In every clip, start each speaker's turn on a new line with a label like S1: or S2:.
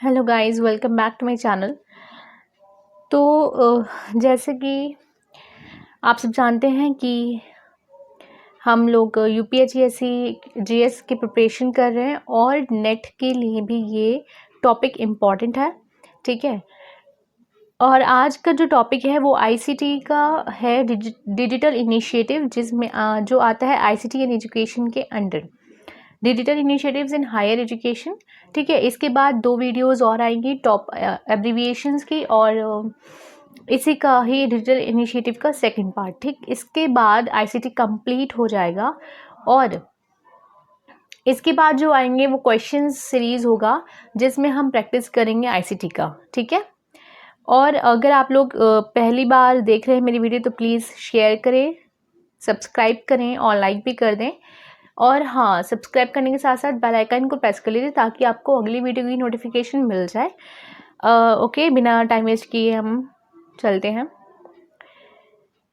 S1: Hello guys, welcome back to my channel. तो जैसे कि आप सब जानते हैं कि हम लोग यूपीएससी जीएस की प्रिपरेशन कर रहे हैं और नेट के लिए भी ये टॉपिक इम्पॉर्टेंट है। ठीक है। और आज का जो टॉपिक है वो आईसीटी का है, डिजिटल इनिशिएटिव, जिसमें जो आता है आईसीटी एंड एजुकेशन के under, digital initiatives in higher education. ठीक है। इसके बाद 2 वीडियोस और आएंगी टॉप एब्रीविएशंस की, और इसी का ही डिजिटल इनिशिएटिव का सेकंड पार्ट। ठीक, इसके बाद आईसीटी कंप्लीट हो जाएगा और इसके बाद जो आएंगे वो क्वेश्चन सीरीज होगा जिसमें हम प्रैक्टिस करेंगे आईसीटी का। ठीक है। और अगर आप लोग पहली बार देख रहे हैं मेरी वीडियो तो प्लीज़ शेयर करें, सब्सक्राइब करें और लाइक भी कर दें। और हाँ, सब्सक्राइब करने के साथ साथ बेल आइकन को प्रेस कर लीजिए ताकि आपको अगली वीडियो की नोटिफिकेशन मिल जाए। ओके, बिना टाइम वेस्ट किए हम चलते हैं।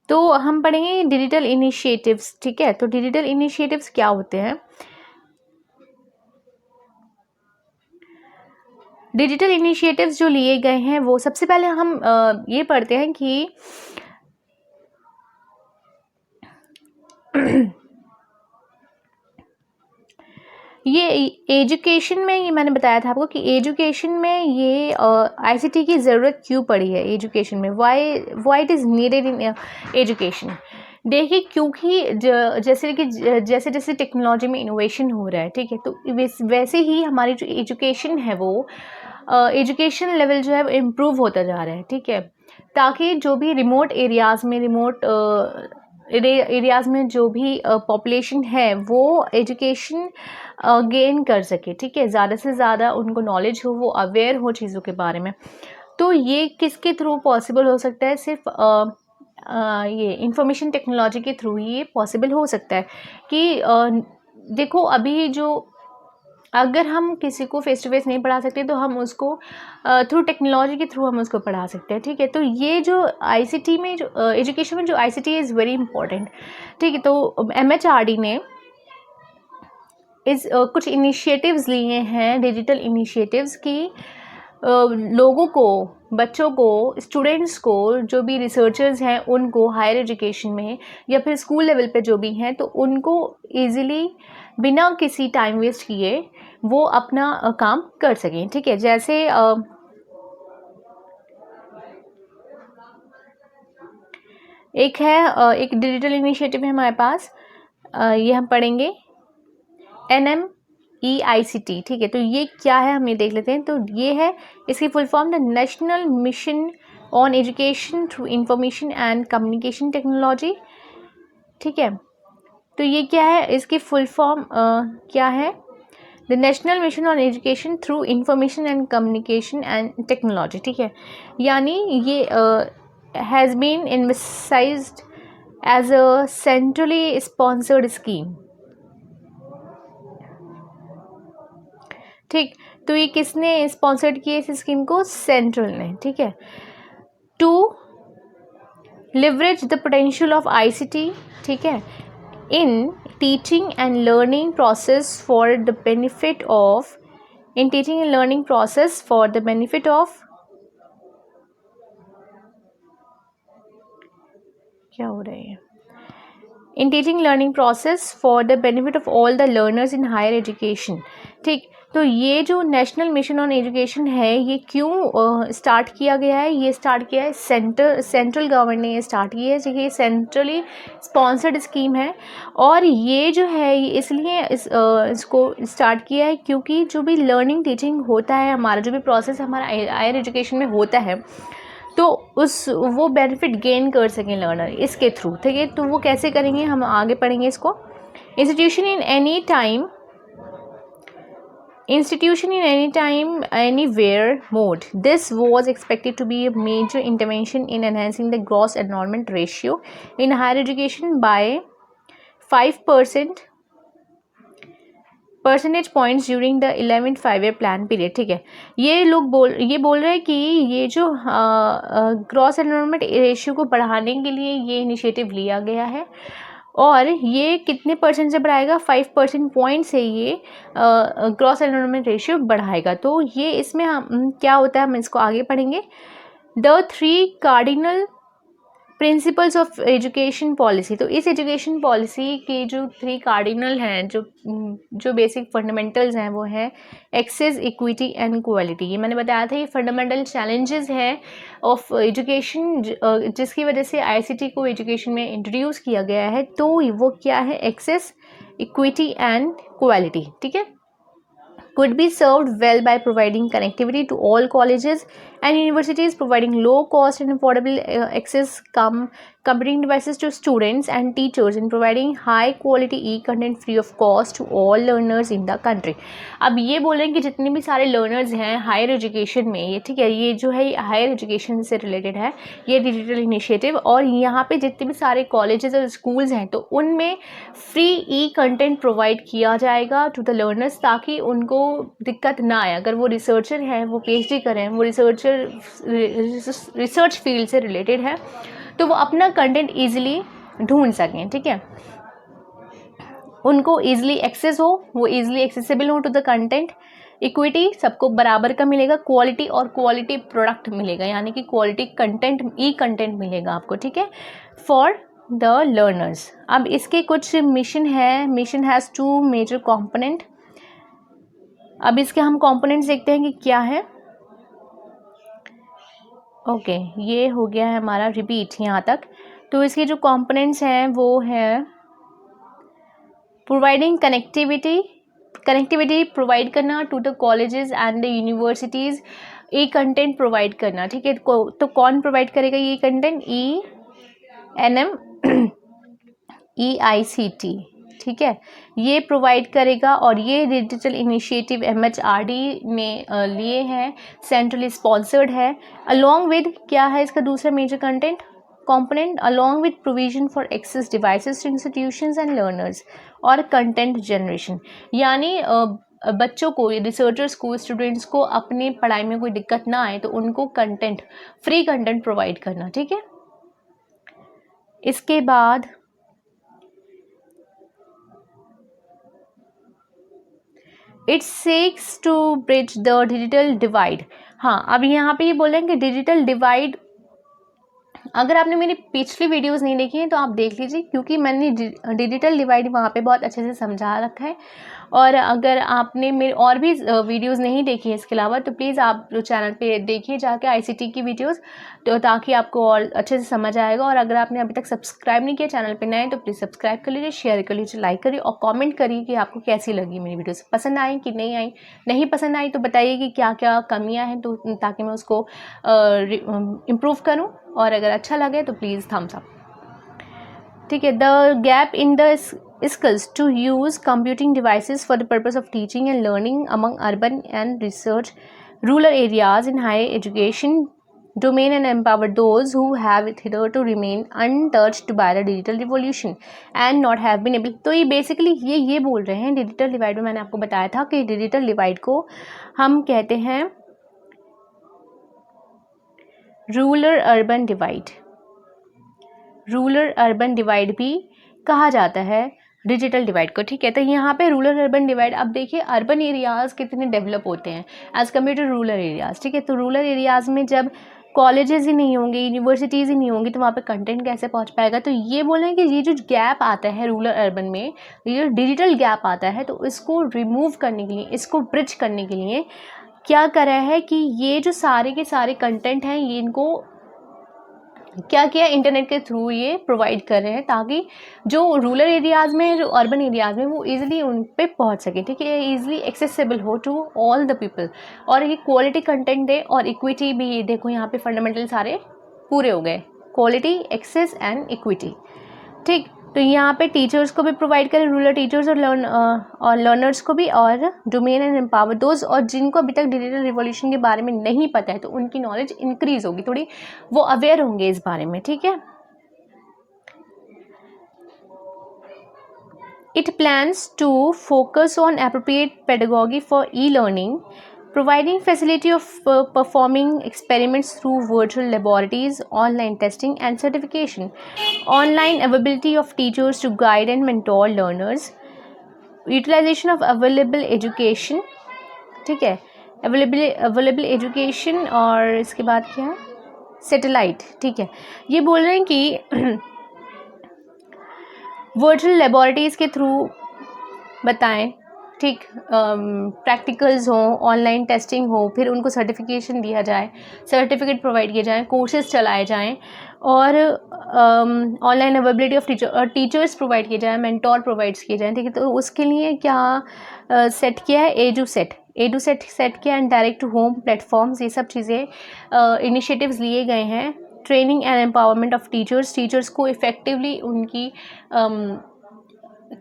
S1: तो हम पढ़ेंगे डिजिटल इनिशिएटिव्स। ठीक है। तो डिजिटल इनिशिएटिव्स क्या होते हैं? डिजिटल इनिशिएटिव्स जो लिए गए हैं वो सबसे पहले हम ये पढ़ते हैं कि ये एजुकेशन में, ये मैंने बताया था आपको कि एजुकेशन में ये आईसीटी की ज़रूरत क्यों पड़ी है एजुकेशन में, why it is needed in education. देखिए, क्योंकि जैसे जैसे टेक्नोलॉजी में इनोवेशन हो रहा है, ठीक है, तो वैसे ही हमारी जो एजुकेशन है वो एजुकेशन लेवल जो है वो इम्प्रूव होता जा रहा है। ठीक है। ताकि जो भी रिमोट एरियाज़ में जो भी पॉपुलेशन है वो एजुकेशन गेन कर सके। ठीक है। ज़्यादा से ज़्यादा उनको नॉलेज हो, वो अवेयर हो चीज़ों के बारे में। तो ये किसके थ्रू पॉसिबल हो सकता है? सिर्फ ये इंफॉर्मेशन टेक्नोलॉजी के थ्रू ही ये पॉसिबल हो सकता है कि देखो, अभी जो अगर हम किसी को फेस टू फेस नहीं पढ़ा सकते तो हम उसको थ्रू टेक्नोलॉजी के थ्रू हम उसको पढ़ा सकते हैं। ठीक है। तो ये जो आईसीटी में, जो एजुकेशन में जो आईसीटी इज़ वेरी इंपॉर्टेंट। ठीक है। तो एमएचआरडी ने कुछ इनिशिएटिव्स लिए हैं, डिजिटल इनिशिएटिव्स की लोगों को, बच्चों को, स्टूडेंट्स को, जो भी रिसर्चर्स हैं उनको हायर एजुकेशन में या फिर स्कूल लेवल पे जो भी हैं, तो उनको इजीली बिना किसी टाइम वेस्ट किए वो अपना काम कर सकें। ठीक है। जैसे एक डिजिटल इनिशिएटिव है हमारे पास, ये हम पढ़ेंगे NMEICT। ठीक है। तो ये क्या है हम ये देख लेते हैं। तो ये है, इसकी full form the national mission on education through information and communication technology. ठीक है। तो ये क्या है, इसकी फुल फॉर्म क्या है? The national mission on education through information and communication and technology. ठीक है। यानी ये has been emphasised as a centrally sponsored scheme. ठीक। तो ये किसने स्पॉन्सर्ड किया इस स्कीम को? सेंट्रल ने। ठीक है। To leverage the potential of ICT. ठीक है। In teaching and learning process for the benefit of, in teaching and learning process for the benefit of, क्या हो रहा है, in teaching learning process for the benefit of all the learners in higher education. ठीक। तो ये जो national mission on education है ये क्यों स्टार्ट किया गया है? ये स्टार्ट किया है सेंट्रल गवर्नमेंट ने ये स्टार्ट की है। ये सेंट्रली स्पॉन्सर्ड स्कीम है और ये जो है ये इसलिए इसको स्टार्ट किया है क्योंकि जो भी लर्निंग टीचिंग होता है, हमारा जो भी प्रोसेस हमारा हायर एजुकेशन में होता है, तो वो बेनिफिट गेन कर सकें लर्नर इसके थ्रू। ठीक है। तो वो कैसे करेंगे हम आगे पढ़ेंगे इसको। Institution in any time, institution in any time anywhere mode. This was expected to be a major intervention in enhancing the gross enrollment ratio in higher education by 5% percentage points during the 11th 5-year plan period. ठीक है। ये बोल रहे हैं कि ये जो gross enrolment ratio को बढ़ाने के लिए ये इनिशिएटिव लिया गया है और ये कितने परसेंट से बढ़ाएगा, 5% पॉइंट से ये ग्रॉस एनरोलमेंट रेशियो बढ़ाएगा। तो ये इसमें हम क्या होता है हम इसको आगे पढ़ेंगे। The 3 cardinal principles of education policy. तो इस एजुकेशन पॉलिसी के जो 3 कार्डिनल हैं, जो बेसिक फंडामेंटल्स हैं, वो है एक्सेस, इक्विटी एंड क्वालिटी। ये मैंने बताया था, ये फंडामेंटल चैलेंजेस हैं ऑफ एजुकेशन, जिसकी वजह से आईसीटी को एजुकेशन में इंट्रोड्यूस किया गया है। तो वो क्या है, एक्सेस, इक्विटी एंड क्वालिटी। ठीक है, could be served well by providing connectivity to all colleges and universities, providing low cost and affordable access computing devices to students and teachers, and providing high quality e-content free of cost to all learners in the country। अब ये बोल रहे हैं कि जितने भी सारे learners हैं हायर एजुकेशन में, ये ठीक है, ये जो है हायर एजुकेशन से रिलेटेड है ये डिजिटल इनिशिएटिव, और यहाँ पे जितने भी सारे कॉलेजेस और स्कूल्स हैं तो उनमें फ्री ई कंटेंट प्रोवाइड किया जाएगा टू द लर्नर्स, ताकि उनको दिक्कत ना आए। अगर वो रिसर्चर हैं, वो पीएचडी करें, वो रिसर्च फील्ड से रिलेटेड है, तो वो अपना कंटेंट ईजिली ढूंढ सकें। ठीक है, उनको ईजिली एक्सेस हो, वो ईजिली एक्सेसिबल हो टू द कंटेंट। इक्विटी सबको बराबर का मिलेगा, क्वालिटी और क्वालिटी प्रोडक्ट मिलेगा, यानी कि क्वालिटी कंटेंट, ई कंटेंट मिलेगा आपको। ठीक है, फॉर द लर्नर्स। अब इसके कुछ मिशन है, मिशन हैज़ 2 मेजर कंपोनेंट। अब इसके हम कंपोनेंट्स देखते हैं कि क्या है। ओके, ये हो गया है हमारा रिपीट यहाँ तक। तो इसके जो कंपोनेंट्स हैं वो है प्रोवाइडिंग कनेक्टिविटी प्रोवाइड करना to the colleges and the universities, e content provide करना। ठीक है, तो कौन प्रोवाइड करेगा ये कंटेंट, ENM EICT। ठीक है, ये प्रोवाइड करेगा, और ये डिजिटल इनिशिएटिव MHRD ने लिए हैं, सेंट्रली स्पॉन्सर्ड है। अलॉन्ग विद क्या है इसका दूसरा major content component, along with provision for access devices to institutions and learners, और कंटेंट जनरेशन, यानी बच्चों को, रिसर्चर्स को, स्टूडेंट्स को अपनी पढ़ाई में कोई दिक्कत ना आए तो उनको कंटेंट, फ्री कंटेंट प्रोवाइड करना। ठीक है, इसके बाद it seeks to bridge the digital divide. हाँ, अब यहाँ पे ये बोल रहे हैं कि डिजिटल डिवाइड, अगर आपने मेरी पिछली वीडियोस नहीं देखी हैं तो आप देख लीजिए, क्योंकि मैंने डिजिटल डिवाइड वहाँ पे बहुत अच्छे से समझा रखा है। और अगर आपने मेरे और भी वीडियोस नहीं देखी है इसके अलावा, तो प्लीज़ आप चैनल पे देखिए जाके आईसीटी की वीडियोस, तो ताकि आपको और अच्छे से समझ आएगा। और अगर आपने अभी तक सब्सक्राइब नहीं किया, चैनल पे नए, तो प्लीज़ सब्सक्राइब कर लीजिए, शेयर कर लीजिए, लाइक करिए, और कॉमेंट करिए कि आपको कैसी लगी मेरी वीडियोस, पसंद आई कि नहीं आई। नहीं पसंद आई तो बताइए कि क्या क्या कमियाँ हैं, तो ताकि मैं उसको इम्प्रूव करूँ, और अगर अच्छा लगे तो प्लीज़ थम्स अप। ठीक है, the gap in the skills to use computing devices for the purpose of teaching and learning among urban and research rural areas in higher education domain, and empower those who have hitherto remained untouched by the digital revolution and not have been able। तो ये basically ये बोल रहे हैं digital divide में। मैंने आपको बताया था कि डिजिटल डिवाइड को हम कहते हैं rural urban divide, rural urban divide भी कहा जाता है डिजिटल डिवाइड को। ठीक है, तो यहाँ पे रूरल अर्बन डिवाइड, अब देखिए अर्बन एरियाज़ कितने डेवलप होते हैं as compare to rural areas. ठीक है, तो रूरल एरियाज़ में जब कॉलेजेस ही नहीं होंगे, यूनिवर्सिटीज़ ही नहीं होंगी, तो वहाँ पे कंटेंट कैसे पहुँच पाएगा। तो ये बोले कि ये जो गैप आता है रूरल अर्बन में, ये जो डिजिटल गैप आता है, तो इसको रिमूव करने के लिए, इसको ब्रिज करने के लिए क्या करा है कि ये जो सारे के सारे कंटेंट हैं, ये इनको क्या किया, इंटरनेट के थ्रू ये प्रोवाइड कर रहे हैं, ताकि जो रूरल एरियाज़ में, जो अर्बन एरियाज़ में, वो इजीली उन पे पहुंच सके। ठीक है, इजीली एक्सेसिबल हो टू ऑल द पीपल, और ये क्वालिटी कंटेंट दे, और इक्विटी भी देखो यहाँ पे फंडामेंटल सारे पूरे हो गए, क्वालिटी, एक्सेस एंड इक्विटी। ठीक, तो यहाँ पे टीचर्स को भी प्रोवाइड करें, रूरल टीचर्स और लर्नर्स को भी, और डोमेन एंड एम्पावर दोज, और जिनको अभी तक डिजिटल रिवॉल्यूशन के बारे में नहीं पता है तो उनकी नॉलेज इंक्रीज होगी, थोड़ी वो अवेयर होंगे इस बारे में। ठीक है, it plans to focus on appropriate pedagogy for e learning providing facility of performing experiments through virtual laboratories, online testing and certification, online availability of teachers to guide and mentor learners, utilization of available education, ठीक है, available education, और इसके बाद क्या है, satellite, ठीक है। ये बोल रहे हैं कि वर्चुअल लेबोरेटरीज़ के थ्रू बताएं, ठीक, प्रैक्टिकल्स हो, ऑनलाइन टेस्टिंग हो, फिर उनको सर्टिफिकेशन दिया जाए, सर्टिफिकेट प्रोवाइड किए जाएँ, कोर्सेज चलाए जाएँ, और online availability of teachers provide किए जाएँ, मेंटोर प्रोवाइड्स किए जाएँ, ठीक है। तो उसके लिए क्या सेट किया है, एडू सेट सेट किया and direct to home platforms, ये सब चीज़ें इनिशिएटिव्स लिए गए हैं। Training and empowerment of teachers को इफ़ेक्टिवली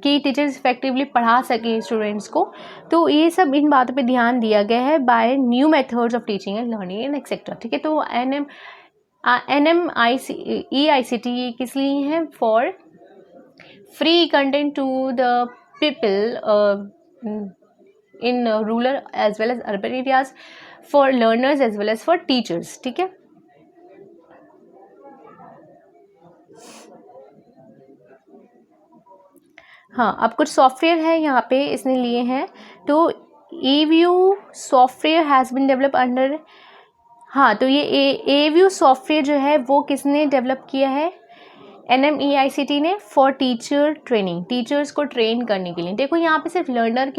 S1: कि टीचर्स इफेक्टिवली पढ़ा सकें स्टूडेंट्स को। तो ये सब इन बातों पे ध्यान दिया गया है by new methods of teaching and learning and etcetera, ठीक है। तो NMEICT ये किस लिए है, for free content to the people in rural as well as urban areas, for learners as well as for teachers, ठीक है। हाँ, अब कुछ सॉफ्टवेयर है यहाँ पे इसने लिए हैं। तो एव्यू software has been develop under, हाँ, तो ये एव्यू सॉफ्टवेयर जो है वो किसने डेवलप किया है, NMEICT ने, फॉर टीचर ट्रेनिंग, टीचर्स को ट्रेन करने के लिए। देखो यहाँ पे सिर्फ लर्नर्स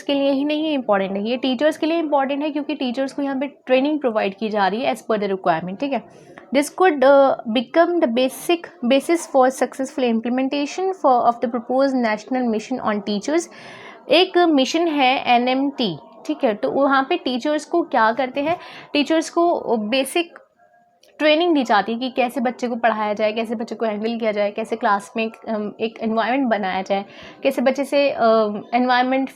S1: के लिए ही नहीं इम्पॉर्टेंट है, ये टीचर्स के लिए इम्पॉर्टेंट है, क्योंकि टीचर्स को यहाँ पे ट्रेनिंग प्रोवाइड की जा रही है एज पर द रिक्वायरमेंट, ठीक है। This could become the basis for successful implementation of the propose national mission on teachers. एक मिशन है NMT, ठीक है। तो वहाँ पे टीचर्स को क्या करते हैं, टीचर्स को बेसिक ट्रेनिंग दी जाती है कि कैसे बच्चे को पढ़ाया जाए, कैसे बच्चे को हैंडल किया जाए, कैसे क्लास में एक एनवायरनमेंट बनाया जाए, कैसे बच्चे से एनवायरनमेंट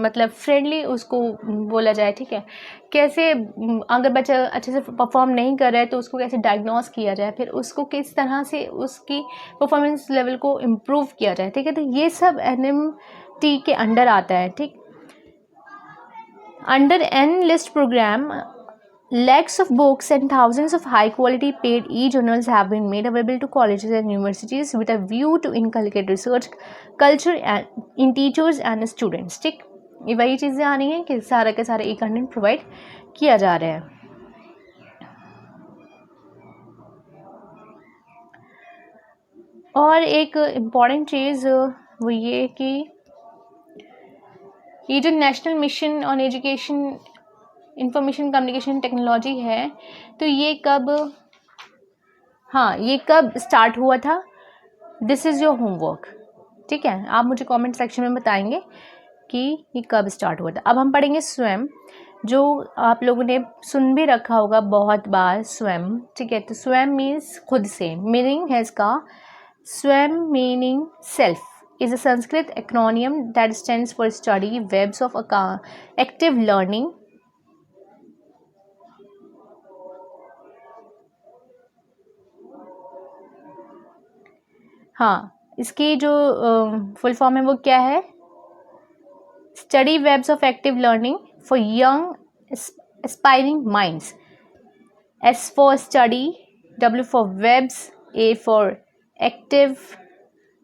S1: मतलब फ्रेंडली उसको बोला जाए, ठीक है। कैसे अगर बच्चा अच्छे से परफॉर्म नहीं कर रहा है तो उसको कैसे डायग्नोस किया जाए, फिर उसको किस तरह से उसकी परफॉर्मेंस लेवल को इम्प्रूव किया जाए, ठीक है। तो ये सब NMT के अंडर आता है, ठीक। Under N-List program, lakhs of books and thousands of high-quality paid e-journals have been made available to colleges and universities with a view to inculcate research culture in teachers and students, ठीक। ये वही चीज़ें आ रही हैं कि सारा के सारा e-content प्रोवाइड किया जा रहा है। और एक इम्पॉर्टेंट चीज़ वो ये कि ये जो national mission on education information communication technology है, तो ये कब, हाँ, ये कब स्टार्ट हुआ था, दिस इज़ योर होमवर्क, ठीक है। आप मुझे कमेंट सेक्शन में बताएंगे कि ये कब स्टार्ट हुआ था। अब हम पढ़ेंगे स्वयं, जो आप लोगों ने सुन भी रखा होगा बहुत बार, स्वयं, ठीक है। तो स्वयं मीन्स खुद से, मीनिंग है इसका, स्वयं meaning self is a Sanskrit acronym that stands for study webs of active learning, हाँ, इसकी जो फुल फॉर्म है वो क्या है, study webs of active learning for young aspiring minds. S for study, W for webs, A for active,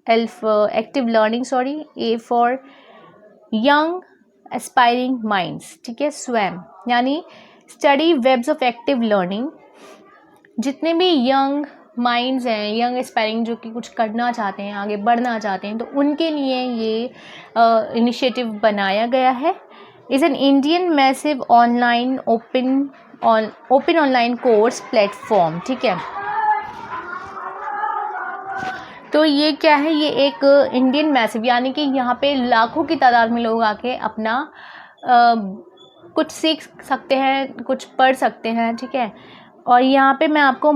S1: L for active learning, sorry, A for young aspiring minds, ठीक है। स्वयं यानी study webs of active learning, जितने भी young minds हैं, young aspiring, जो कि कुछ करना चाहते हैं, आगे बढ़ना चाहते हैं, तो उनके लिए ये इनिशिएटिव बनाया गया है। Is an Indian massive online open online course platform, ठीक है। तो ये क्या है, ये एक इंडियन मैसिव, यानी कि यहाँ पे लाखों की तादाद में लोग आके अपना कुछ सीख सकते हैं, कुछ पढ़ सकते हैं, ठीक है। और यहाँ पे मैं आपको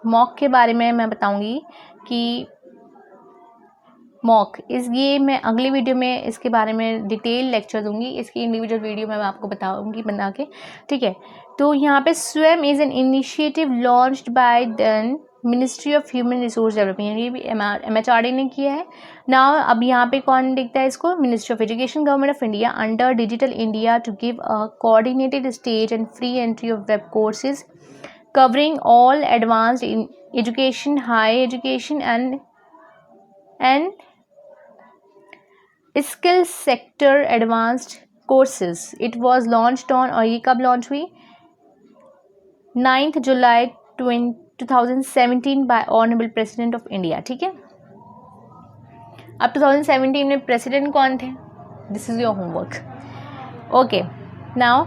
S1: मॉक के बारे में मैं बताऊँगी कि मॉक ये मैं अगली वीडियो में इसके बारे में डिटेल लेक्चर दूंगी, इसकी इंडिविजुअल वीडियो मैं आपको बताऊंगी बना के, ठीक है। तो यहाँ पे स्वयं is an initiative launched by the ministry of human resource development, ये भी MHRD ने किया है ना। अब यहाँ पे कौन देखता है इसको, ministry of education, government of India, under digital India to give a coordinated stage and free entry of web courses covering all advanced in education, high education and skill sector advanced courses. It was launched on, और ये कब launch हुई, 9 जुलाई 2017 by honourable president of India. ठीक है, अब 2017 में president कौन थे, this is your homework. Okay now,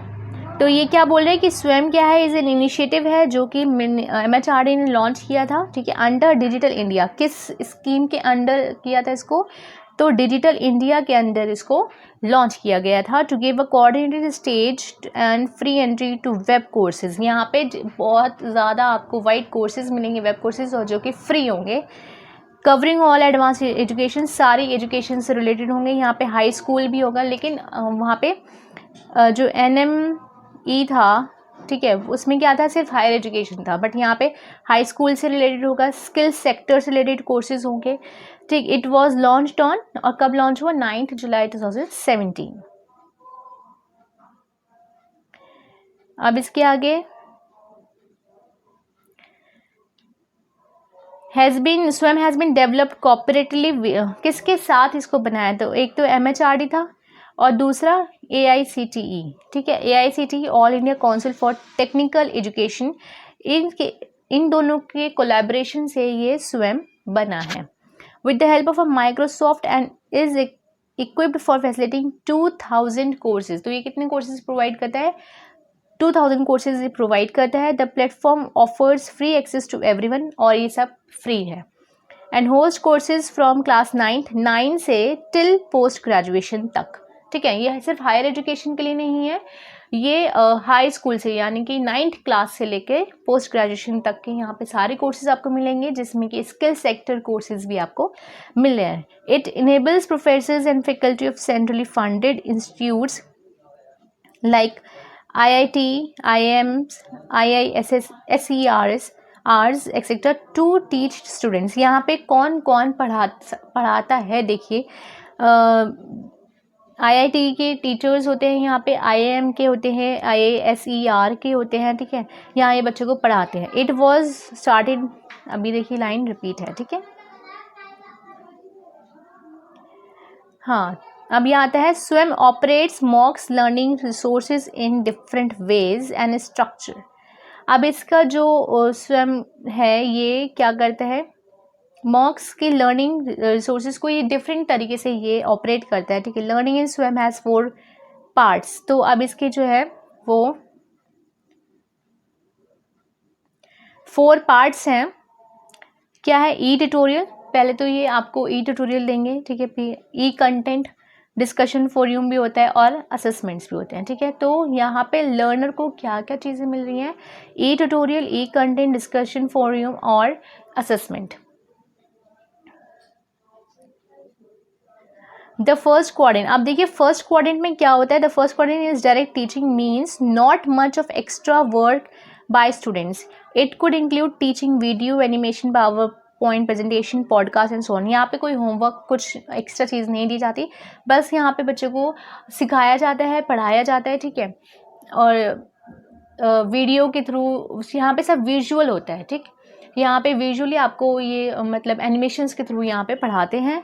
S1: तो ये क्या बोल रहे हैं कि स्वयं क्या है, इज एन इनिशिएटिव है जो कि MHRD ने लॉन्च किया था। ठीक है, अंडर डिजिटल इंडिया, किस स्कीम के अंडर किया था इसको, तो डिजिटल इंडिया के अंदर इसको लॉन्च किया गया था। To give a coordinated stage and free entry to web courses, यहाँ पे बहुत ज़्यादा आपको वाइड कोर्सेज मिलेंगे, वेब कोर्सेज, और जो कि फ्री होंगे। कवरिंग ऑल एडवांस एजुकेशन, सारी एजुकेशन से रिलेटेड होंगे। यहाँ पे हाई स्कूल भी होगा, लेकिन वहाँ पे जो NME था, ठीक है, उसमें क्या था, सिर्फ हायर एजुकेशन था, बट यहाँ पे हाई स्कूल से रिलेटेड होगा, स्किल सेक्टर से रिलेटेड कोर्सेज होंगे। ठीक, इट वाज लॉन्च्ड ऑन, और कब लॉन्च हुआ, 9 जुलाई 2017। अब इसके आगे स्वयं हैज़ बीन डेवलप्ड कॉपरेटिवली, किसके साथ इसको बनाया, तो एक तो MHRD था और दूसरा AICTE। ठीक है, AICTE all India council for technical education, इन दोनों के कोलैबोरेशन से ये स्वयं बना है। With the help of a Microsoft and is equipped for facilitating 2000 courses. तो ये कितने कोर्सेज प्रोवाइड करता है, 2000 कोर्सेज प्रोवाइड करता है। The platform offers free access to everyone, और ये सब फ्री है। And host courses from class 9 से टिल पोस्ट ग्रेजुएशन तक। ठीक है, ये सिर्फ हायर एजुकेशन के लिए नहीं है, ये हाई स्कूल से यानी कि 9th क्लास से लेके पोस्ट ग्रेजुएशन तक के यहाँ पे सारे कोर्सेज आपको मिलेंगे, जिसमें कि स्किल सेक्टर कोर्सेज भी आपको मिल रहे हैं। It enables professors and faculty of centrally funded institutes like IIT, IIMs, IISS, SERS, आर्स एक्सेट्रा टू टीच स्टूडेंट्स। यहाँ पे कौन कौन पढ़ाता है, देखिए IIT के टीचर्स होते हैं, यहाँ पे IIM के होते हैं, IISER के होते हैं। ठीक है, यहाँ ये बच्चों को पढ़ाते हैं। इट वॉज स्टार्टेड, अभी देखिए लाइन रिपीट है। ठीक है, हाँ, अब ये आता है, स्वयं operates मॉक्स learning resources in different ways and structure. अब इसका जो स्वयं है, ये क्या करता है, मॉक्स के लर्निंग रिसोर्सेज को ये डिफरेंट तरीके से ये ऑपरेट करता है। ठीक है, लर्निंग इन स्वयं हैज़ 4 पार्ट्स। तो अब इसके जो है वो 4 पार्ट्स हैं। क्या है, ई ट्यूटोरियल, पहले तो ये आपको ई ट्यूटोरियल देंगे। ठीक है, फिर ई कंटेंट, डिस्कशन फोरम भी होता है, और असेसमेंट्स भी होते हैं। ठीक है, तो यहाँ पे लर्नर को क्या क्या चीज़ें मिल रही हैं, ई ट्यूटोरियल, ई कंटेंट, डिस्कशन फोरम और असेसमेंट। द फर्स्ट क्वाड्रेंट, अब देखिए फर्स्ट क्वाड्रेंट में क्या होता है, the first quadrant is direct teaching means not much of extra work by students. It could include teaching video, animation, power point presentation, podcast and so on. यहाँ पे कोई homework, कुछ एक्स्ट्रा चीज़ नहीं दी जाती, बस यहाँ पे बच्चे को सिखाया जाता है, पढ़ाया जाता है। ठीक है, और वीडियो के थ्रू यहाँ पे सब विजुअल होता है। ठीक, यहाँ पे विजुअली आपको ये मतलब एनिमेशंस के थ्रू यहाँ पे पढ़ाते हैं।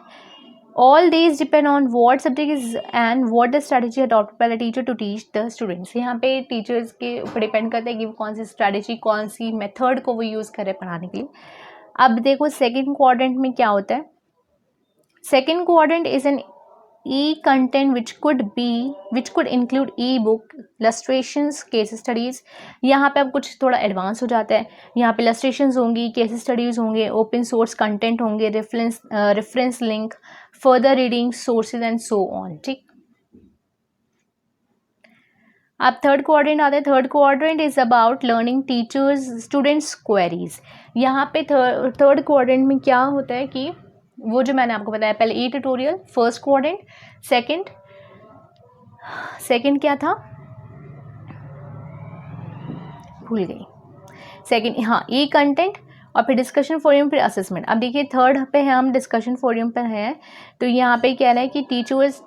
S1: All these depend on what subject is and what the strategy adopted by the teacher to teach the students। यहाँ पे टीचर्स के ऊपर डिपेंड करता है कि वो कौन सी स्ट्रैटेजी, कौन सी मेथड को वो यूज़ करे पढ़ाने के लिए। अब देखो सेकंड क्वाड्रेंट में क्या होता है, second quadrant is an e content which could include e book, illustrations, case studies. यहाँ पे अब कुछ थोड़ा एडवांस हो जाता है, यहाँ पे इलस्ट्रेशंस होंगी, केस स्टडीज़ होंगे, ओपन सोर्स कंटेंट होंगे, reference link, further reading sources and so on. ठीक, अब थर्ड क्वाड्रेंट आता है। Third quadrant is about learning teachers students queries. यहाँ पे थर्ड क्वाड्रेंट में क्या होता है कि वो जो मैंने आपको बताया पहले, ई ट्यूटोरियल फर्स्ट क्वाड्रेंट, सेकंड क्या था, भूल गई, सेकंड, हाँ, ई कंटेंट, और फिर डिस्कशन फोरम, फिर असेसमेंट। अब देखिए थर्ड पे है, हम डिस्कशन फोरम पर हैं, तो यहाँ पे क्या है कि टीचर्स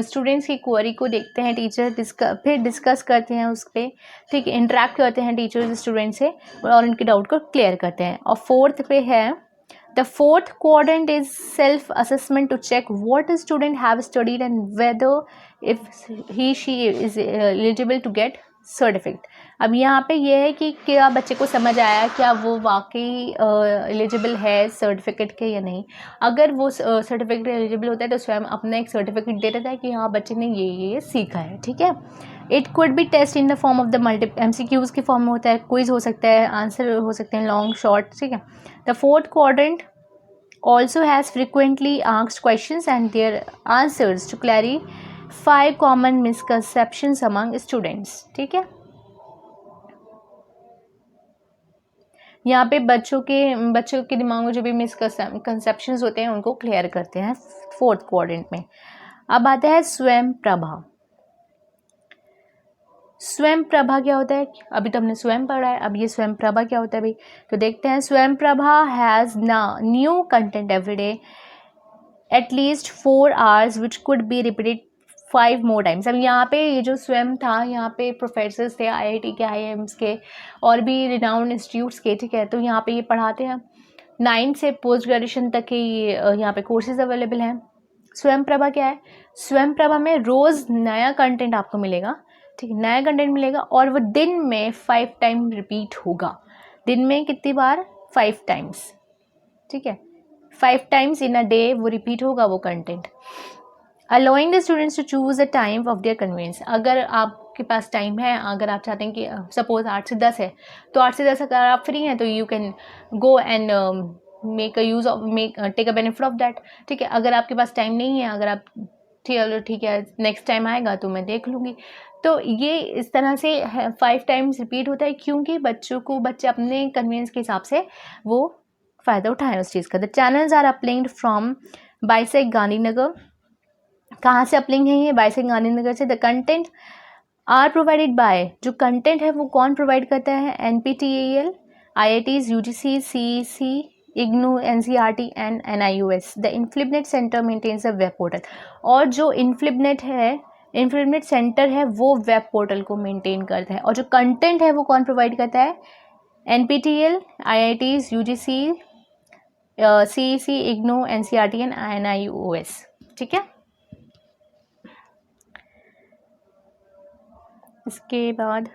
S1: स्टूडेंट्स की क्वेरी को देखते हैं टीचर, फिर डिस्कस करते हैं उस पर, ठीक है, इंटरेक्ट करते हैं टीचर्स स्टूडेंट से और उनके डाउट को क्लियर करते हैं। और फोर्थ पे है, the fourth quadrant is self assessment to check what a student have studied and whether if she is eligible to get certificate. अब यहाँ पे ये है कि क्या बच्चे को समझ आया, क्या वो वाकई एलिजिबल है सर्टिफिकेट के या नहीं। अगर वो सर्टिफिकेट एलिजिबल होता है तो स्वयं अपना एक सर्टिफिकेट दे देता है कि हाँ बच्चे ने ये सीखा है, ठीक है। It could be test in the form of the MCQs के फॉर्म में होता है, क्विज हो सकता है, आंसर हो सकते हैं लॉन्ग शॉर्ट, ठीक है। The fourth quadrant also has frequently asked questions and their answers to clarify common misconceptions among students, ठीक है। यहाँ पे बच्चों के दिमाग में जो भी मिसकंसेप्शंस होते हैं उनको क्लियर करते हैं फोर्थ क्वाड्रेंट में। अब आता है स्वयं प्रभा। स्वयं प्रभा क्या होता है, अभी तो हमने स्वयं पढ़ा है, अब ये स्वयं प्रभा क्या होता है भाई, तो देखते हैं। स्वयं Prabha has new content every day at least 4 hours which could be repeated 5 more times। अब यहाँ पे ये जो स्वयं था, यहाँ पे प्रोफेसर्स थे IIT के, IIMs के और भी रिनाउंड इंस्टीट्यूट्स के, ठीक है। तो यहाँ पे ये पढ़ाते हैं 9th से पोस्ट ग्रेजुएशन तक के यहाँ पे कोर्सेज अवेलेबल हैं। स्वयं प्रभा क्या है, स्वयं प्रभा में रोज़ नया कंटेंट आपको मिलेगा, ठीक है, नया कंटेंट मिलेगा और वो दिन में 5 टाइम रिपीट होगा। दिन में कितनी बार, 5 टाइम्स, ठीक है, 5 टाइम्स इन अ डे वो रिपीट होगा वो content. Allowing the students to choose the time of their convenience. अगर आपके पास टाइम है, अगर आप चाहते हैं कि सपोज 8 से 10 है, तो 8 से 10 अगर आप फ्री हैं तो you can go and make a use of take a benefit of that, ठीक है। अगर आपके पास टाइम नहीं है, अगर आप चलो ठीक है नेक्स्ट टाइम आएगा तो मैं देख लूँगी, तो ये इस तरह से 5 टाइम्स रिपीट होता है क्योंकि बच्चे अपने कन्वीनियंस के हिसाब से वो फ़ायदा उठाएं उस चीज़ का। The channels are uplinked from BISAG Gandhinagar. कहाँ से अपलिंक है ये, बाइसेक गांधीनगर से। The content are provided by, जो कंटेंट है वो कौन प्रोवाइड करता है, NPTEL, IITs, UGC, CEC, IGNOU, NCERT and NIOS। The INFLIBNET centre maintains a web portal, और जो इन्फ्लिबनेट सेंटर है वो वेब पोर्टल को मेंटेन करता है। और जो कंटेंट है वो कौन प्रोवाइड करता है, NPTEL, IITs, UGC, CEC, IGNOU, NCERT and NIOS, ठीक है। इसके बाद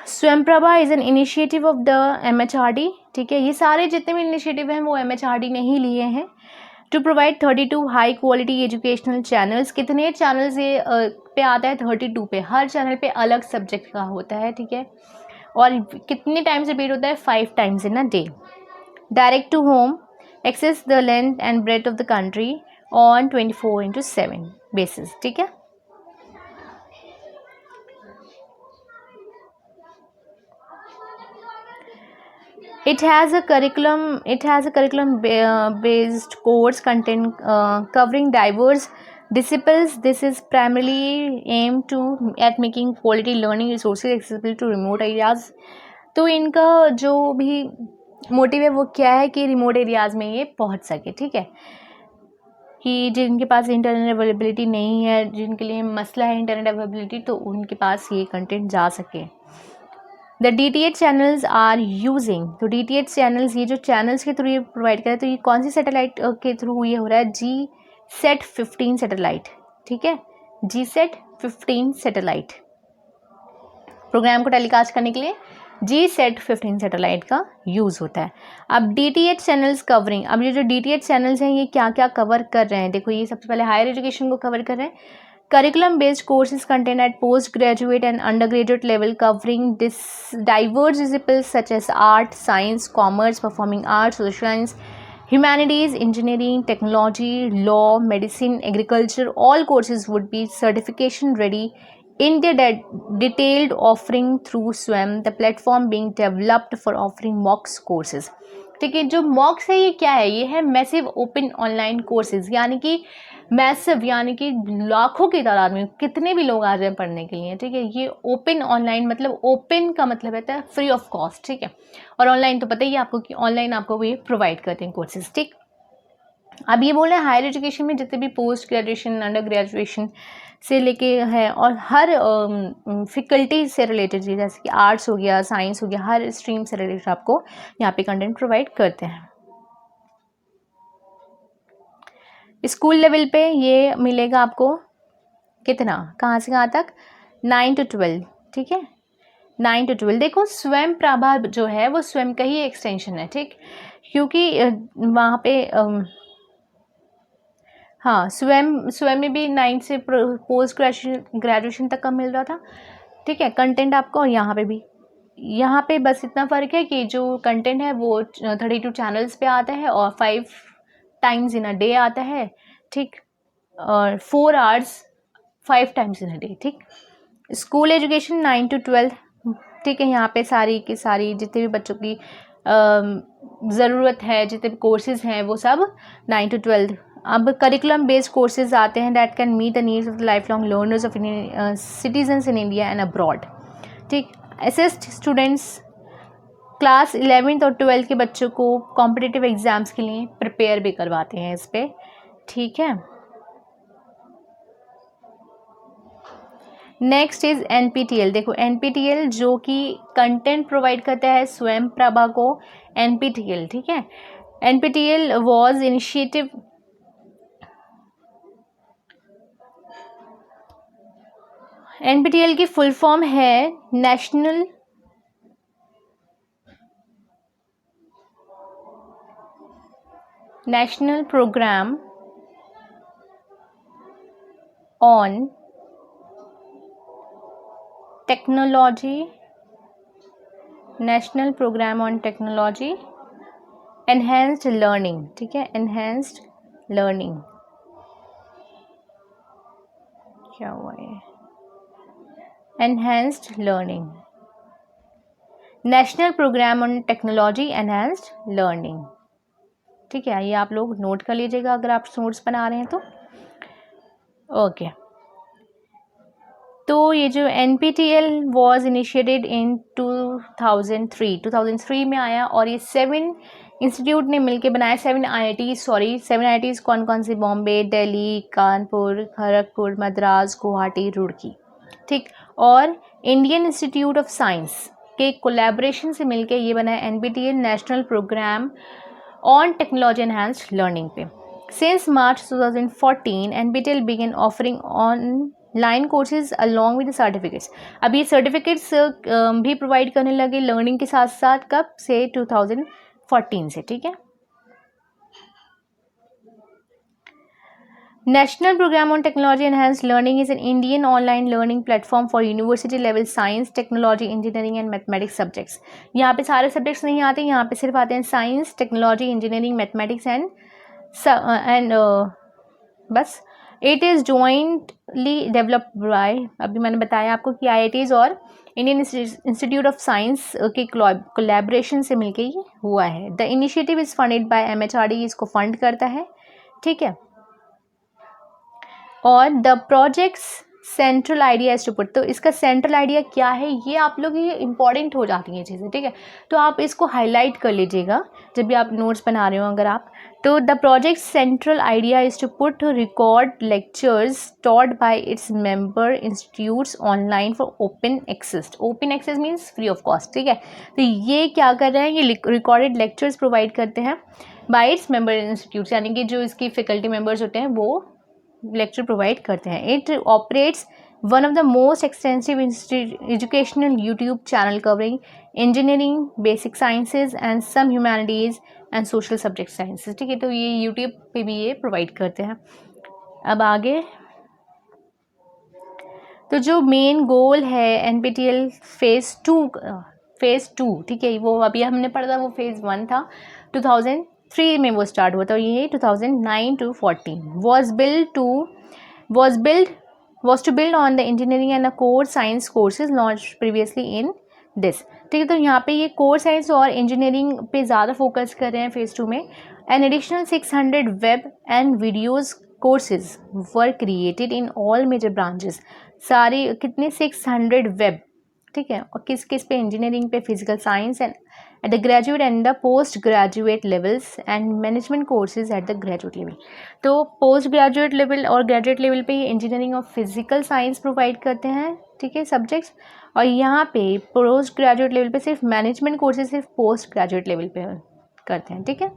S1: स्वयं Prabha is an initiative of the MHRD, ठीक है। ये सारे जितने भी इनिशिएटिव हैं वो MHRD ने ही लिए हैं। To provide 32 high quality educational channels. कितने चैनल्स ये पे आता है, 32 पे। हर चैनल पे अलग सब्जेक्ट का होता है, ठीक है। और कितने टाइम्स रिपीट होता है, 5 times in a day. Direct to home, access the length and breadth of the country on 24/7 basis, ठीक है। It has a curriculum based course content covering diverse disciplines. This is primarily aimed to at making quality learning resources accessible to remote areas. तो इनका जो भी motive है वो क्या है कि रिमोट एरियाज़ में ये पहुंच सके, ठीक है, कि जिनके पास इंटरनेट अवेलेबिलिटी नहीं है, जिनके लिए मसला है इंटरनेट अवेलेबिलिटी, तो उनके पास ये कंटेंट जा सके। The DTH channels are using, तो DTH चैनल्स, ये जो चैनल्स के थ्रू ये प्रोवाइड करें, तो ये कौन सी सैटेलाइट के थ्रू ये हो रहा है, GSAT 15 सैटेलाइट, ठीक है, GSAT 15 सैटेलाइट प्रोग्राम को टेलीकास्ट करने के लिए GSAT 15 सैटेलाइट का यूज़ होता है। अब DTH चैनल्स कवरिंग, अब ये जो DTH चैनल्स हैं ये क्या क्या कवर कर रहे हैं, देखो ये सबसे पहले हायर एजुकेशन को कवर कर रहे हैं। Curriculum based courses content at postgraduate and undergraduate level covering diverse disciplines such as art, science, commerce, performing arts, social science, humanities, engineering, technology, law, medicine, agriculture. All courses would be certification ready in their detailed offering through SWAM, the platform being developed for offering mock courses. ठीक है। जो मॉक्स है ये क्या है, ये है massive open online courses, यानी कि मैसिव यानी कि लाखों की तादाद में कितने भी लोग आ जाए पढ़ने के लिए, ठीक है। ये ओपन ऑनलाइन, मतलब ओपन का मतलब रहता है फ्री ऑफ कॉस्ट, ठीक है। और ऑनलाइन तो पता ही है आपको कि ऑनलाइन आपको ये प्रोवाइड करते हैं कोर्सेज, ठीक। अब ये बोल रहे हैं हायर एजुकेशन में जितने भी पोस्ट ग्रेजुएशन, अंडर ग्रेजुएशन से लेके है, और हर फैकल्टी से रिलेटेड, जैसे कि आर्ट्स हो गया, साइंस हो गया, हर स्ट्रीम से रिलेटेड आपको यहाँ पे कंटेंट प्रोवाइड करते हैं। स्कूल लेवल पे ये मिलेगा आपको कितना, कहाँ से कहाँ तक, 9 to 12, ठीक है। 9 to 12 देखो, स्वयं प्रभा जो है वो स्वयं का ही एक्सटेंशन है, ठीक। क्योंकि वहाँ पे हाँ, स्वयं में भी 9 से पोस्ट ग्रेजुएशन तक का मिल रहा था, ठीक है, कंटेंट आपको। और यहाँ पे बस इतना फ़र्क है कि जो कंटेंट है वो 32 चैनल्स पे आता है और 5 times in a day आता है, ठीक। और 4 hours 5 times in a day, ठीक। स्कूल एजुकेशन 9 to 12, ठीक है। यहाँ पे सारी की सारी जितने भी बच्चों की ज़रूरत है, जितने भी कोर्सेज़ हैं वो सब 9 to 12। अब करिकुलम बेस्ड कोर्सेज आते हैं that can meet the needs of the life long learners of citizens in India and abroad, ठीक। असिस्ट स्टूडेंट्स क्लास 11th और 12th के बच्चों को कॉम्पिटिटिव एग्जाम्स के लिए प्रिपेयर भी करवाते हैं इस पर, ठीक है। Next is NPTEL। देखो NPTEL जो कि कंटेंट प्रोवाइड करता है स्वयं प्रभा को, NPTEL, ठीक है। NPTEL वॉज इनिशिएटिव, NPTEL की फुल फॉर्म है national programme on technology, national programme on technology enhanced learning, ठीक है। एनहेंस्ड लर्निंग क्या हुआ है, enhanced learning, national programme on technology enhanced learning, ठीक है। ये आप लोग नोट कर लीजिएगा अगर आप नोट्स बना रहे हैं तो, ओके। तो ये जो NPTEL वॉज इनिशिएटेड इन 2003 में आया, और ये 7 इंस्टीट्यूट ने मिलके बनाया, 7 IITs कौन कौन से, बॉम्बे, दिल्ली, कानपुर, खड़गपुर, मद्रास, गुवाहाटी, रुड़की, ठीक। और इंडियन इंस्टीट्यूट ऑफ साइंस के कोलैबोरेशन से मिलके ये बना है NPTEL, national programme on technology enhanced learning पे। Since March 2014 NPTEL began offering online courses along with certificates. अब ये सर्टिफिकेट्स भी प्रोवाइड करने लगे लर्निंग के साथ साथ, कब से, 2014 से, ठीक है। National programme on technology enhanced learning is an Indian online learning platform for university level science, technology, engineering and mathematics subjects. यहाँ पे सारे सब्जेक्ट्स नहीं आते, यहाँ पे सिर्फ आते हैं science, technology, engineering, mathematics and बस। It is jointly developed by, अभी मैंने बताया आपको कि IITs और इंडियन इंस्टीट्यूट ऑफ साइंस के कोलैबोरेशन से मिलके ये हुआ है। The initiative is funded by MHRD, इसको फंड करता है, ठीक है। और the projects central idea is to put, तो इसका सेंट्रल आइडिया क्या है, ये आप लोग, ये इंपॉर्टेंट हो जाती हैं चीज़ें, ठीक है। तो आप इसको हाईलाइट कर लीजिएगा जब भी आप नोट्स बना रहे हो अगर आप। तो the project central idea is to put record lectures taught by its member institutes online for open access. Open access means free of cost, ठीक है। तो ये क्या कर रहे हैं, ये रिकॉर्डेड लेक्चर्स प्रोवाइड करते हैं बाय इट्स मेंबर इंस्टीट्यूट्स, यानी कि जो इसकी फैकल्टी मेंबर्स होते हैं वो लेक्चर प्रोवाइड करते हैं। It operates one of the most extensive educational YouTube channel covering engineering, basic sciences and some humanities and social subject sciences, ठीक है। तो ये यूट्यूब पे भी ये प्रोवाइड करते हैं। अब आगे, तो जो मेन गोल है NPTEL फेज़ 2, ठीक है, वो अभी हमने पढ़ा था वो फेज़ 1 था, 2003 में वो स्टार्ट हुआ था, ये 2009 to 14 was to build on the engineering and the core science courses launched previously in this. ठीक है, तो यहाँ पे ये कोर साइंस और इंजीनियरिंग पे ज़्यादा फोकस कर रहे हैं फेज़ 2 में। An additional 600 web and videos courses were created in all major branches. सारे कितने 600 वेब, ठीक है, और किस किस पे, इंजीनियरिंग पे, physical science and at the graduate and the post graduate levels and management courses at the graduate level. तो पोस्ट ग्रेजुएट लेवल और ग्रेजुएट लेवल पे ये इंजीनियरिंग और फिजिकल साइंस प्रोवाइड करते हैं, ठीक है, सब्जेक्ट्स। और यहाँ पे पोस्ट ग्रेजुएट लेवल पे सिर्फ मैनेजमेंट कोर्सेज सिर्फ पोस्ट ग्रेजुएट लेवल पे करते हैं, ठीक है।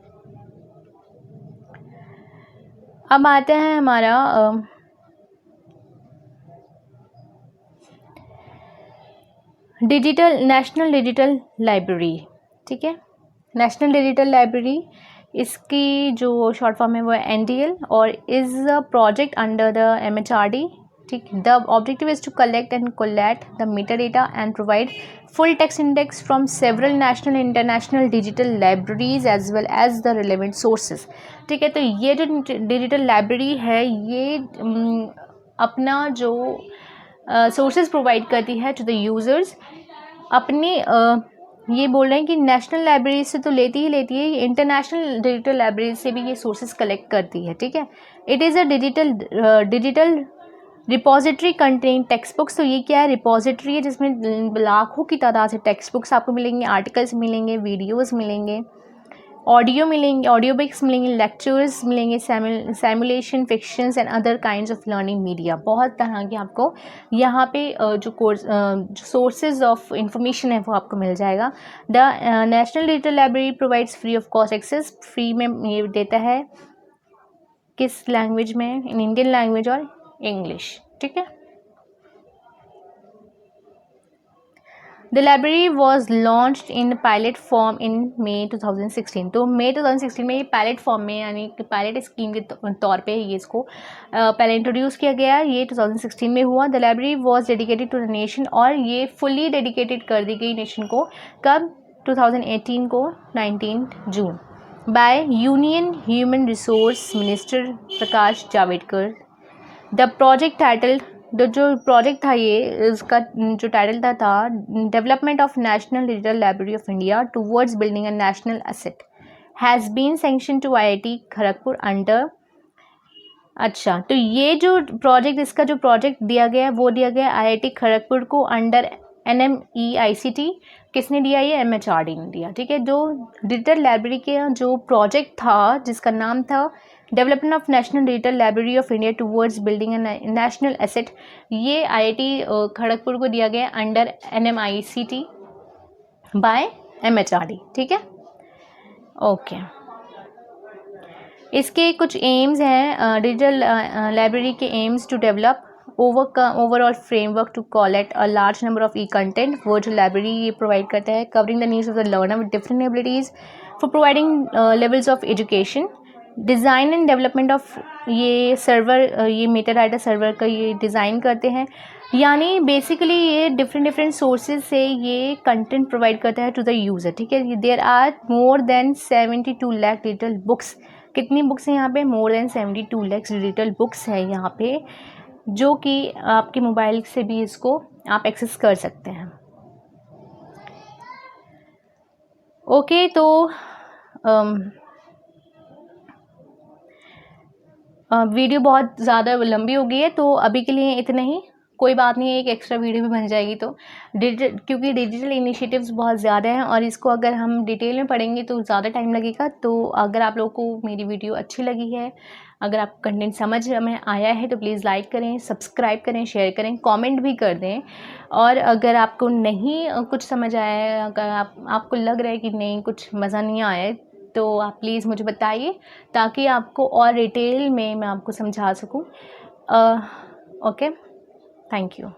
S1: अब आता है हमारा नेशनल डिजिटल लाइब्रेरी, ठीक है। नेशनल डिजिटल लाइब्रेरी, इसकी जो शॉर्ट फॉर्म है वो है NDL और is a project under the MHRD, ठीक। The objective is to collect and collate the meta data and provide full text index from several national international digital libraries as well as the relevant sources, ठीक है। तो ये जो digital library है ये अपना जो सोर्सेज प्रोवाइड करती है टू द यूज़र्स। अपनी ये बोल रहे हैं कि नेशनल लाइब्रेरी से तो लेती ही लेती है, इंटरनेशनल डिजिटल लाइब्रेरी से भी ये सोर्सेज कलेक्ट करती है, ठीक है। It is a digital repository contain text books. तो ये क्या है, रिपोजिटरी है जिसमें लाखों की तादाद से टेक्स्ट बुक्स आपको मिलेंगे, आर्टिकल्स मिलेंगे, वीडियोज़ मिलेंगे, ऑडियो मिलेंगे, ऑडियो बुक्स मिलेंगे, लेक्चर्स मिलेंगे, simulation, fictions and other kinds of learning media. बहुत तरह के आपको यहाँ पे जो सोर्सेज ऑफ इंफॉर्मेशन है वो आपको मिल जाएगा। The national digital library provides free of cost access. Free में ये देता है किस लैंग्वेज में, इन इंडियन लैंग्वेज और इंग्लिश, ठीक है। The library was launched in pilot form in May 2016। तो May 2016 में ये पायलट फॉर्म में, यानी कि पायलट स्कीम के तौर पे ये इसको पहले इंट्रोड्यूस किया गया। ये 2016 में हुआ। The library was dedicated to the nation, और ये फुली डेडिकेटेड कर दी गई नेशन को कब, 2018 को, 19 June, by union human resource minister Prakash Javadekar. The project title, जो प्रोजेक्ट था ये, इसका जो टाइटल था development of national digital library of India towards building a national asset, has been sanction to IIT Kharagpur under. अच्छा, तो ये जो प्रोजेक्ट, इसका जो प्रोजेक्ट दिया गया है वो दिया गया IIT खड़गपुर को अंडर NMEICT। किसने दिया, ये MHRD ने दिया, ठीक है। जो डिजिटल लाइब्रेरी के जो प्रोजेक्ट था जिसका नाम था development of national digital library of India towards building A national asset, ये IIT खड़गपुर को दिया गया अंडर NMICT बाय MHRD, ठीक है। ओके, इसके कुछ एम्स हैं, डिजिटल लाइब्रेरी के aims to develop overall framework to collect a large number of e-content। virtual library ये प्रोवाइड करता है, covering the needs of the learner with different abilities for providing levels of education। Design and development of ये server, ये metadata server का ये design करते हैं, यानी बेसिकली ये डिफरेंट सोर्सेज से ये कंटेंट प्रोवाइड करता है टू द यूज़र, ठीक है। There are more than 72 lakh digital books. कितनी बुक्स हैं यहाँ पे, more than 72 lakh digital books है यहाँ पे, जो कि आपके मोबाइल से भी इसको आप एक्सेस कर सकते हैं। ओके, तो वीडियो बहुत ज़्यादा लंबी हो गई है, तो अभी के लिए इतना ही। कोई बात नहीं है, एक एक्स्ट्रा वीडियो भी बन जाएगी। तो क्योंकि डिजिटल इनिशिएटिव्स बहुत ज़्यादा हैं और इसको अगर हम डिटेल में पढ़ेंगे तो ज़्यादा टाइम लगेगा। तो अगर आप लोगों को मेरी वीडियो अच्छी लगी है, अगर आपको कंटेंट समझ में आया है, तो प्लीज़ लाइक करें, सब्सक्राइब करें, शेयर करें, कमेंट भी कर दें। और अगर आपको नहीं कुछ समझ आया है, अगर आपको लग रहा है कि नहीं कुछ मज़ा नहीं आया है, तो आप प्लीज़ मुझे बताइए, ताकि आपको और डिटेल में मैं आपको समझा सकूं। Okay, thank you.